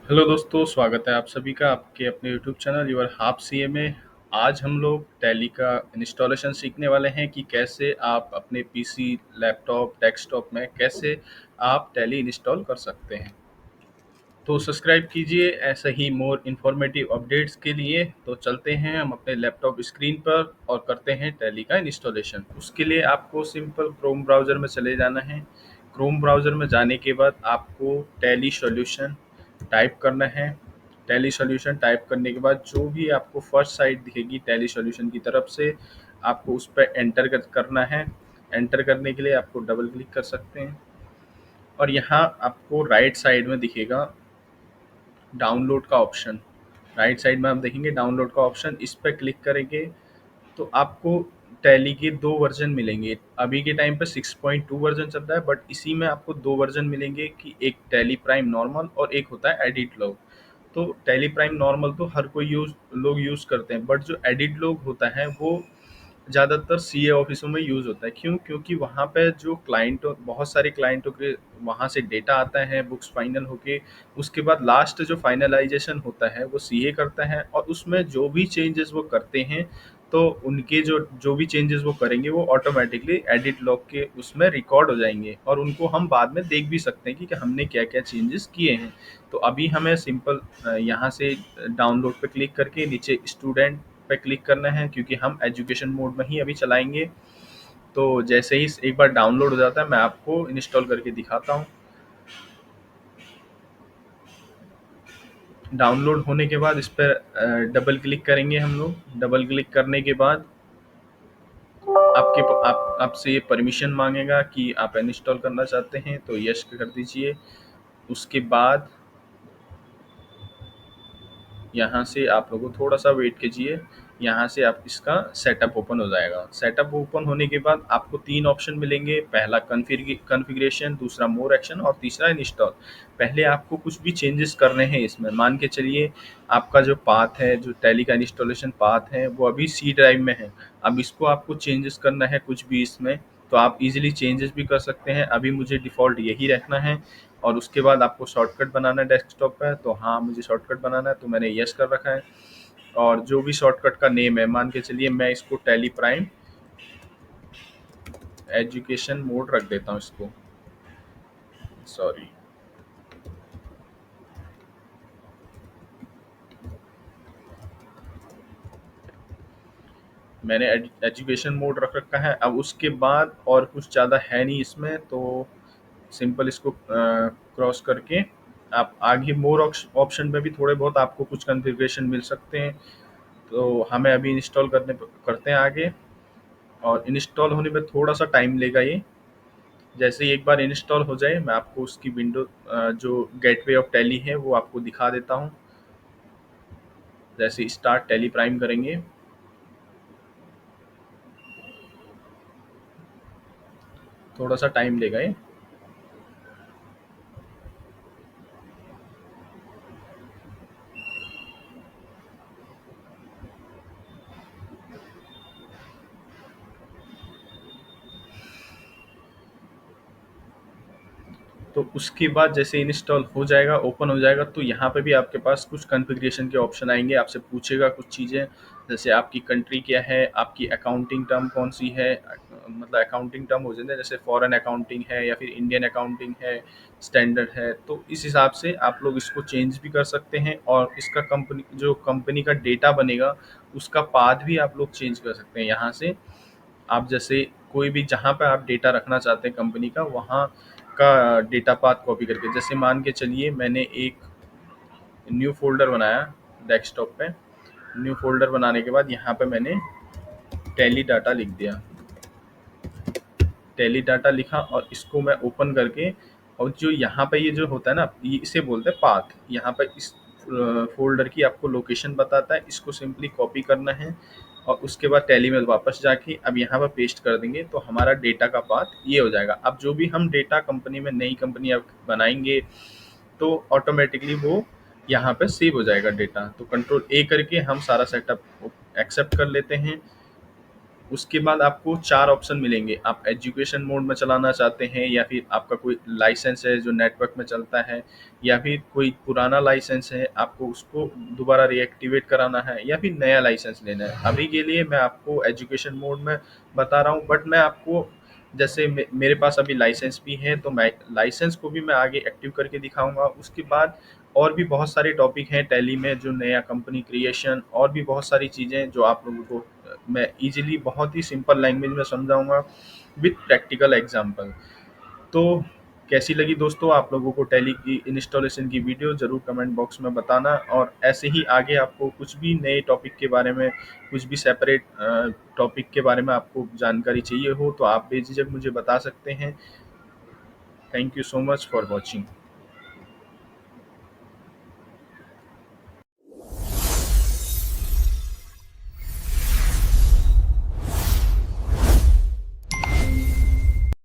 Hello दोस्तों, स्वागत है आप सभी का आपके अपने यूट्यूब चैनल यूर हाफ सी ए में। आज हम लोग टैली का इंस्टॉलेशन सीखने वाले हैं कि कैसे आप अपने पीसी, लैपटॉप, डेस्कटॉप में कैसे आप टैली इंस्टॉल कर सकते हैं। तो सब्सक्राइब कीजिए ऐसे ही मोर इन्फॉर्मेटिव अपडेट्स के लिए। तो चलते हैं हम अपने लैपटॉप स्क्रीन पर और करते हैं टैली का इंस्टॉलेशन। उसके लिए आपको सिंपल क्रोम ब्राउज़र में चले जाना है। क्रोम ब्राउज़र में जाने के बाद आपको टैली सॉल्यूशन टाइप करना है। टैली सॉल्यूशन टाइप करने के बाद जो भी आपको फर्स्ट साइट दिखेगी टैली सॉल्यूशन की तरफ से, आपको उस पर एंटर करना है। एंटर करने के लिए आपको डबल क्लिक कर सकते हैं और यहाँ आपको राइट साइड में दिखेगा डाउनलोड का ऑप्शन। राइट साइड में आप देखेंगे डाउनलोड का ऑप्शन, इस पर क्लिक करेंगे तो आपको टैली के दो वर्जन मिलेंगे। अभी के टाइम पे 6.2 वर्जन चल रहा है, बट इसी में आपको दो वर्जन मिलेंगे कि एक टैली प्राइम नॉर्मल और एक होता है एडिट लॉग। तो टैली प्राइम नॉर्मल तो हर कोई लोग यूज़ करते हैं, बट जो एडिट लॉग होता है वो ज़्यादातर सीए ऑफिसों में यूज़ होता है। क्यों? क्योंकि वहाँ पे जो क्लाइंटों बहुत सारे क्लाइंटों के वहाँ से डेटा आता है बुक्स फाइनल होके, उसके बाद लास्ट जो फाइनलाइजेशन होता है वो सीए करता है और उसमें जो भी चेंजेस वो करते हैं तो उनके जो जो भी चेंजेस वो करेंगे वो ऑटोमेटिकली एडिट लॉग के उसमें रिकॉर्ड हो जाएंगे और उनको हम बाद में देख भी सकते हैं कि हमने क्या क्या चेंजेस किए हैं। तो अभी हमें सिंपल यहाँ से डाउनलोड पे क्लिक करके नीचे स्टूडेंट पे क्लिक करना है, क्योंकि हम एजुकेशन मोड में ही अभी चलाएंगे। तो जैसे ही एक बार डाउनलोड हो जाता है मैं आपको इंस्टॉल करके दिखाता हूँ। डाउनलोड होने के बाद इस पर डबल क्लिक करेंगे हम लोग। डबल क्लिक करने के बाद आपसे ये परमिशन मांगेगा कि आप इंस्टॉल करना चाहते हैं, तो यस कर दीजिए। उसके बाद यहाँ से आप लोगों को थोड़ा सा वेट कीजिए। यहाँ से आप इसका सेटअप ओपन हो जाएगा। सेटअप ओपन होने के बाद आपको तीन ऑप्शन मिलेंगे, पहला कॉन्फ़िगरेशन, दूसरा मोर एक्शन और तीसरा इंस्टॉल। पहले आपको कुछ भी चेंजेस करने हैं इसमें। मान के चलिए आपका जो पाथ है, जो टैली का इंस्टॉलेशन पाथ है, वो अभी सी ड्राइव में है। अब इसको आपको चेंजेस करना है कुछ भी इसमें, तो आप इजीली चेंजेस भी कर सकते हैं। अभी मुझे डिफ़ॉल्ट यही रखना है। और उसके बाद आपको शॉर्टकट बनाना है डेस्कटॉप पे, तो हाँ मुझे शॉर्टकट बनाना है तो मैंने यस कर रखा है। और जो भी शॉर्टकट का नेम है, मान के चलिए मैं इसको टैली प्राइम एजुकेशन मोड रख देता हूँ इसको। सॉरी, मैंने एजुकेशन मोड रख रखा है। अब उसके बाद और कुछ ज़्यादा है नहीं इसमें, तो सिंपल इसको क्रॉस करके आप आगे मोर ऑप्शन पे भी थोड़े बहुत आपको कुछ कॉन्फ़िगरेशन मिल सकते हैं। तो हमें अभी इंस्टॉल करते हैं आगे। और इंस्टॉल होने में थोड़ा सा टाइम लेगा ये। जैसे ही एक बार इंस्टॉल हो जाए मैं आपको उसकी विंडो जो गेटवे ऑफ टैली है वो आपको दिखा देता हूँ। जैसे स्टार्ट टैली प्राइम करेंगे, थोड़ा सा टाइम लेगा ये। तो उसके बाद जैसे इंस्टॉल हो जाएगा, ओपन हो जाएगा, तो यहाँ पे भी आपके पास कुछ कॉन्फ़िगरेशन के ऑप्शन आएंगे। आपसे पूछेगा कुछ चीज़ें, जैसे आपकी कंट्री क्या है, आपकी अकाउंटिंग टर्म कौन सी है। मतलब अकाउंटिंग टर्म हो जाते हैं, जैसे फॉरेन अकाउंटिंग है या फिर इंडियन अकाउंटिंग है, स्टैंडर्ड है। तो इस हिसाब से आप लोग इसको चेंज भी कर सकते हैं और इसका कंपनी का डेटा बनेगा उसका पाथ भी आप लोग चेंज कर सकते हैं यहाँ से। आप जैसे कोई भी जहाँ पे आप डेटा रखना चाहते हैं कंपनी का, वहाँ का डेटा पाथ कॉपी करके, जैसे मान के चलिए मैंने एक न्यू फ़ोल्डर बनाया डेस्कटॉप पे। न्यू फ़ोल्डर बनाने के बाद यहाँ पे मैंने टैली डाटा लिख दिया। टैली डाटा लिखा और इसको मैं ओपन करके, और जो यहाँ पे ये जो होता है ना, ये इसे बोलते हैं पाथ। यहाँ पे इस फ़ोल्डर की आपको लोकेशन बताता है, इसको सिंपली कॉपी करना है और उसके बाद टैली में वापस जाके अब यहाँ पे पेस्ट कर देंगे, तो हमारा डेटा का पाथ ये हो जाएगा। अब जो भी हम डेटा कंपनी में, नई कंपनी अब बनाएंगे, तो ऑटोमेटिकली वो यहाँ पे सेव हो जाएगा डेटा। तो कंट्रोल ए करके हम सारा सेटअप एक्सेप्ट कर लेते हैं। उसके बाद आपको 4 ऑप्शन मिलेंगे। आप एजुकेशन मोड में चलाना चाहते हैं, या फिर आपका कोई लाइसेंस है जो नेटवर्क में चलता है, या फिर कोई पुराना लाइसेंस है आपको उसको दोबारा रीएक्टिवेट कराना है, या फिर नया लाइसेंस लेना है। अभी के लिए मैं आपको एजुकेशन मोड में बता रहा हूँ, बट मैं आपको जैसे मेरे पास अभी लाइसेंस भी है, तो मैं लाइसेंस को भी मैं आगे एक्टिव करके दिखाऊंगा। उसके बाद और भी बहुत सारे टॉपिक हैं टैली में, जो नया कंपनी क्रिएशन और भी बहुत सारी चीज़ें जो आप लोगों को मैं इजीली बहुत ही सिंपल लैंग्वेज में समझाऊंगा विथ प्रैक्टिकल एग्जांपल। तो कैसी लगी दोस्तों आप लोगों को टैली की इंस्टॉलेशन की वीडियो, ज़रूर कमेंट बॉक्स में बताना। और ऐसे ही आगे आपको कुछ भी नए टॉपिक के बारे में, कुछ भी सेपरेट टॉपिक के बारे में आपको जानकारी चाहिए हो, तो आप बेझिझक मुझे बता सकते हैं। Thank you so much for watching.